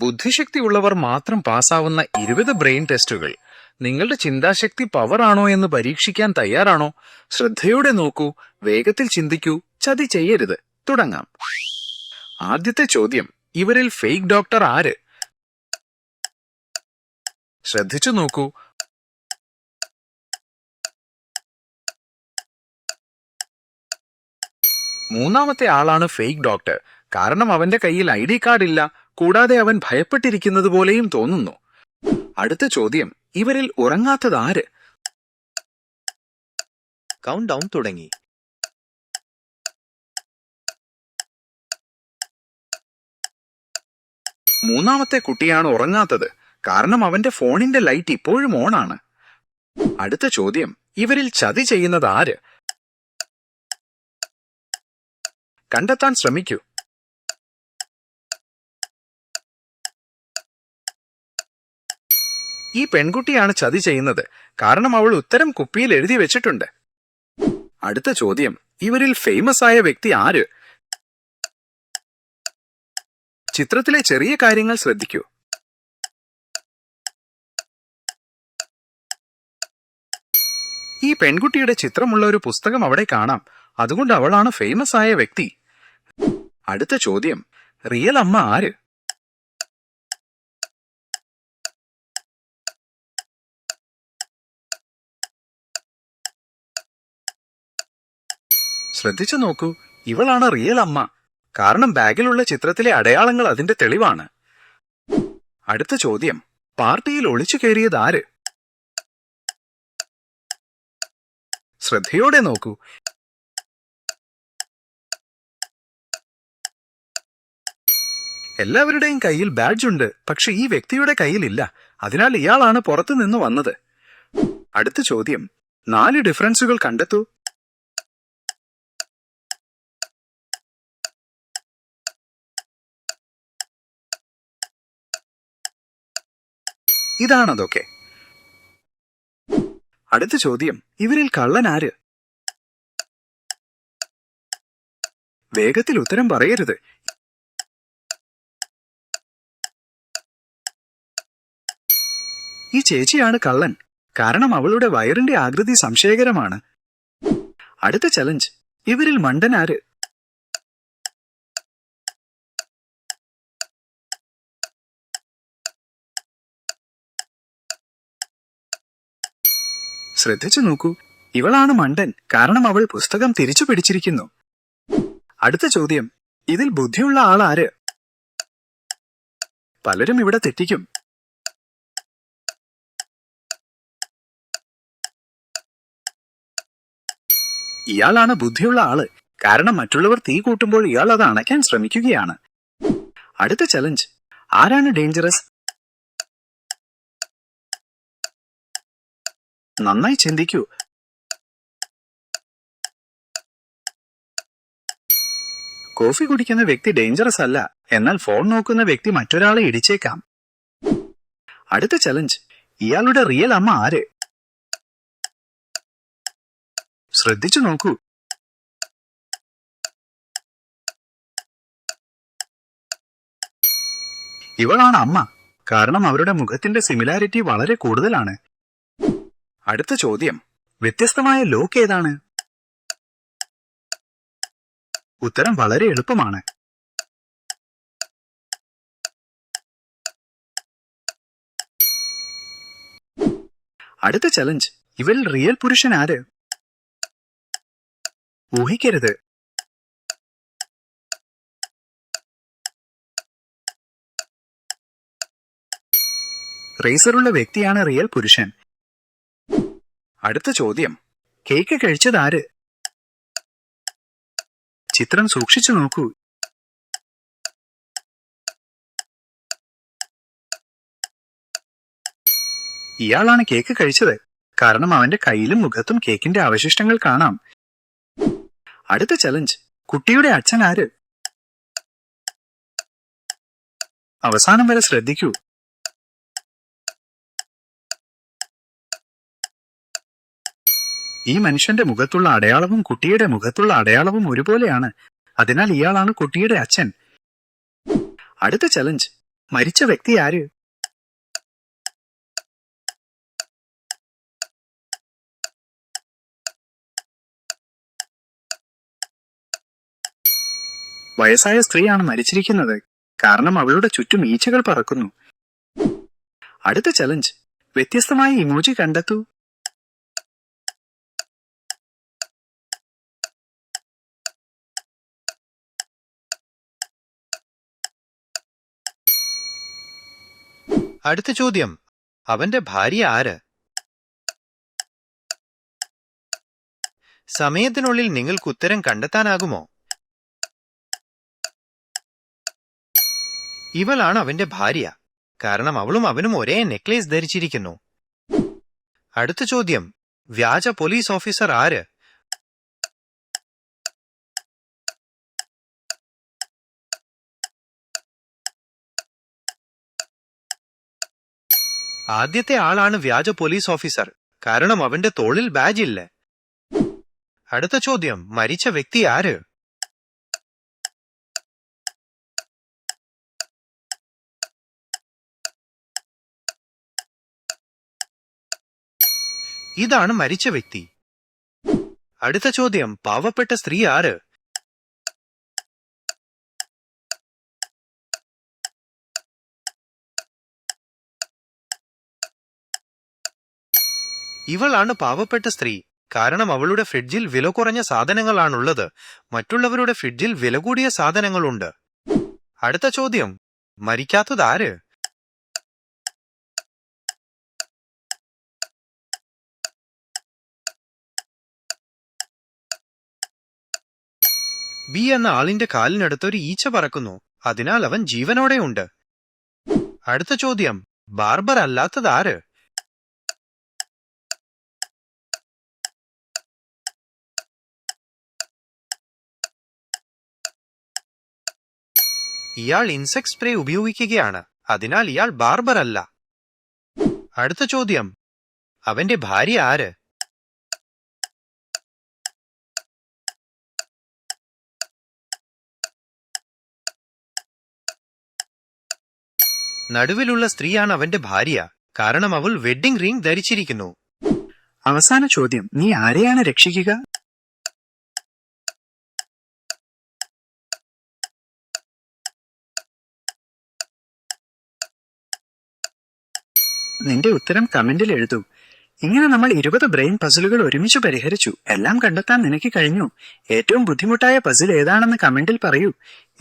ബുദ്ധിശക്തിയുള്ളവർ മാത്രം പാസ്സാവുന്ന 20 ബ്രെയിൻ ടെസ്റ്റുകൾ. നിങ്ങളുടെ ചിന്താശക്തി പവർ ആണോ എന്ന് പരീക്ഷിക്കാൻ തയ്യാറാണോ? ശ്രദ്ധയോടെ നോക്കൂ, വേഗത്തിൽ ചിന്തിക്കൂ, ചതി ചെയ്യരുത്. തുടങ്ങാം. ആദ്യത്തെ ചോദ്യം, ഇവരിൽ ഫേക്ക് ഡോക്ടർ ആര്? ശ്രദ്ധിച്ചു നോക്കൂ. മൂന്നാമത്തെ ആളാണ് ഫേക്ക് ഡോക്ടർ. കാരണം അവന്റെ കയ്യിൽ ID കാർഡ് ഇല്ല, കൂടാതെ അവൻ ഭയപ്പെട്ടിരിക്കുന്നത് പോലെയും തോന്നുന്നു. അടുത്ത ചോദ്യം, ഇവരിൽ ഉറങ്ങാത്തത് ആര്? കൗണ്ട് ഡൗൺ തുടങ്ങി. മൂന്നാമത്തെ കുട്ടിയാണ് ഉറങ്ങാത്തത്, കാരണം അവന്റെ ഫോണിന്റെ ലൈറ്റ് ഇപ്പോഴും ഓണാണ്. അടുത്ത ചോദ്യം, ഇവരിൽ ചതി ചെയ്യുന്നത് ആര്? കണ്ടെത്താൻ ശ്രമിക്കൂ. ഈ പെൺകുട്ടിയാണ് ചതി ചെയ്യുന്നത്, കാരണം അവൾ ഉത്തരം കുപ്പിയിൽ എഴുതി വെച്ചിട്ടുണ്ട്. അടുത്ത ചോദ്യം, ഇവരിൽ ഫേമസ് ആയ വ്യക്തി ആര്? ചിത്രത്തിലെ ചെറിയ കാര്യങ്ങൾ ശ്രദ്ധിക്കൂ. ഈ പെൺകുട്ടിയുടെ ചിത്രമുള്ള ഒരു പുസ്തകം അവിടെ കാണാം, അതുകൊണ്ട് അവളാണ് ഫേമസ് ആയ വ്യക്തി. അടുത്ത ചോദ്യം, റിയൽ അമ്മ ആര്? ശ്രദ്ധിച്ചു നോക്കൂ, ഇവളാണ് റിയൽ അമ്മ, കാരണം ബാഗിലുള്ള ചിത്രത്തിലെ അടയാളങ്ങൾ അതിന്റെ തെളിവാണ്. അടുത്ത ചോദ്യം, പാർട്ടിയിൽ ഒളിച്ചു കയറിയത് ആര്? ശ്രദ്ധയോടെ നോക്കൂ. എല്ലാവരുടെയും കയ്യിൽ ബാഡ്ജ് ഉണ്ട്, പക്ഷെ ഈ വ്യക്തിയുടെ കയ്യിലില്ല, അതിനാൽ ഇയാളാണ് പുറത്തു നിന്ന് വന്നത്. അടുത്ത ചോദ്യം, 4 ഡിഫറൻസുകൾ കണ്ടെത്തൂ. ഇതാണതൊക്കെ. അടുത്ത ചോദ്യം, ഇവരിൽ കള്ളൻ ആര്? വേഗത്തിൽ ഉത്തരം പറയരുത്. ഈ ചേച്ചിയാണ് കള്ളൻ, കാരണം അവളുടെ വയറിന്റെ ആകൃതി സംശയകരമാണ്. അടുത്ത ചലഞ്ച്, ഇവരിൽ മണ്ടൻ ആര്? ശ്രദ്ധിച്ചു നോക്കൂ, ഇവളാണ് മണ്ടൻ, കാരണം അവൾ പുസ്തകം തിരിച്ചു പിടിച്ചിരിക്കുന്നു. അടുത്ത ചോദ്യം, ഇതിൽ ബുദ്ധിയുള്ള ആൾ ആര്? പലരും ഇവിടെ തെറ്റിക്കും. ഇയാളാണ് ബുദ്ധിയുള്ള ആള്, കാരണം മറ്റുള്ളവർ തീ കൂട്ടുമ്പോൾ ഇയാൾ അത് അണയ്ക്കാൻ ശ്രമിക്കുകയാണ്. അടുത്ത ചലഞ്ച്, ആരാണ് ഡേഞ്ചറസ്? നന്നായി ചിന്തിക്കൂ. കോഫി കുടിക്കുന്ന വ്യക്തി ഡേഞ്ചറസ് അല്ല, എന്നാൽ ഫോൺ നോക്കുന്ന വ്യക്തി മറ്റൊരാളെ ഇടിച്ചേക്കാം. അടുത്ത ചലഞ്ച്, ഇയാളുടെ റിയൽ അമ്മ ആര്? ശ്രദ്ധിച്ചു നോക്കൂ. ഇവളാണ് അമ്മ, കാരണം അവരുടെ മുഖത്തിന്റെ സിമിലാരിറ്റി വളരെ കൂടുതലാണ്. അടുത്ത ചോദ്യം, വ്യത്യസ്തമായ ലോക്ക് ഏതാണ്? ഉത്തരം വളരെ എളുപ്പമാണ്. അടുത്ത ചലഞ്ച്, ഇവരിൽ റിയൽ പുരുഷൻ ആര്? ഊഹിക്കരുത്. റേസറുള്ള വ്യക്തിയാണ് റിയൽ പുരുഷൻ. അടുത്ത ചോദ്യം, കേക്ക് കഴിച്ചത് ആര്? ചിത്രം സൂക്ഷിച്ചു നോക്കൂ. ഇയാളാണ് കേക്ക് കഴിച്ചത്, കാരണം അവന്റെ കയ്യിലും മുഖത്തും കേക്കിന്റെ അവശിഷ്ടങ്ങൾ കാണാം. അടുത്ത ചലഞ്ച്, കുട്ടിയുടെ അച്ഛൻ ആര്? അവസാനം വരെ ശ്രദ്ധിക്കൂ. ഈ മനുഷ്യന്റെ മുഖത്തുള്ള അടയാളവും കുട്ടിയുടെ മുഖത്തുള്ള അടയാളവും ഒരുപോലെയാണ്, അതിനാൽ ഇയാളാണ് കുട്ടിയുടെ അച്ഛൻ. അടുത്ത ചലഞ്ച്, മരിച്ച വ്യക്തി ആര്? വയസ്സായ സ്ത്രീയാണ് മരിച്ചിരിക്കുന്നത്, കാരണം അവളുടെ ചുറ്റും ഈച്ചകൾ പറക്കുന്നു. അടുത്ത ചലഞ്ച്, വ്യത്യസ്തമായ ഇമോജി കണ്ടെത്തൂ. അടുത്ത ചോദ്യം, അവന്റെ ഭാര്യ ആര്? സമയത്തിനുള്ളിൽ നിങ്ങൾക്ക് ഉത്തരം കണ്ടെത്താനാകുമോ? ഇവളാണ് അവന്റെ ഭാര്യ, കാരണം അവളും അവനും ഒരേ നെക്ലേസ് ധരിച്ചിരിക്കുന്നു. അടുത്ത ചോദ്യം, വ്യാജ പോലീസ് ഓഫീസർ ആര്? ആദ്യത്തെ ആളാണ് വ്യാജ പോലീസ് ഓഫീസർ, കാരണം അവന്റെ തോളിൽ ബാജ് ഇല്ല. അടുത്ത ചോദ്യം, മരിച്ച വ്യക്തി ആര്? ഇതാണ് മരിച്ച വ്യക്തി. അടുത്ത ചോദ്യം, പാവപ്പെട്ട സ്ത്രീ ആര്? ഇവളാണ് പാവപ്പെട്ട സ്ത്രീ, കാരണം അവളുടെ ഫ്രിഡ്ജിൽ വില കുറഞ്ഞ സാധനങ്ങളാണുള്ളത്, മറ്റുള്ളവരുടെ ഫ്രിഡ്ജിൽ വില കൂടിയ സാധനങ്ങളുണ്ട്. അടുത്ത ചോദ്യം, മരിക്കാത്തത് ആര്? ബി എന്ന ആളിന്റെ കാലിനടുത്ത് ഒരു ഈച്ച പറക്കുന്നു, അതിനാൽ അവൻ ജീവനോടെ ഉണ്ട്. അടുത്ത ചോദ്യം, ബാർബർ അല്ലാത്തത് ആര്? ഇയാൾ ഇൻസെക്ട് സ്പ്രേ ഉപയോഗിക്കുകയാണ്, അതിനാൽ ഇയാൾ ബാർബർ അല്ല. അടുത്ത ചോദ്യം, അവന്റെ ഭാര്യ ആര്? നടുവിലുള്ള സ്ത്രീയാണ് അവന്റെ ഭാര്യ, കാരണം അവൾ വെഡ്ഡിംഗ് റിംഗ് ധരിച്ചിരിക്കുന്നു. അവസാന ചോദ്യം, നീ ആരെയാണ് രക്ഷിക്കുക? നിന്റെ ഉത്തരം കമന്റിൽ എഴുതൂ. ഇങ്ങനെ നമ്മൾ 20 ബ്രെയിൻ പസിലുകൾ ഒരുമിച്ച് പരിഹരിച്ചു. എല്ലാം കണ്ടെത്താൻ നിനക്ക് കഴിഞ്ഞു. ഏറ്റവും ബുദ്ധിമുട്ടായ പസിൽ ഏതാണെന്ന് കമന്റിൽ പറയൂ.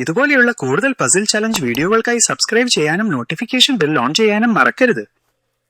ഇതുപോലെയുള്ള കൂടുതൽ പസിൽ ചലഞ്ച് വീഡിയോകൾക്കായി സബ്സ്ക്രൈബ് ചെയ്യാനും നോട്ടിഫിക്കേഷൻ ബെൽ ഓൺ ചെയ്യാനും മറക്കരുത്.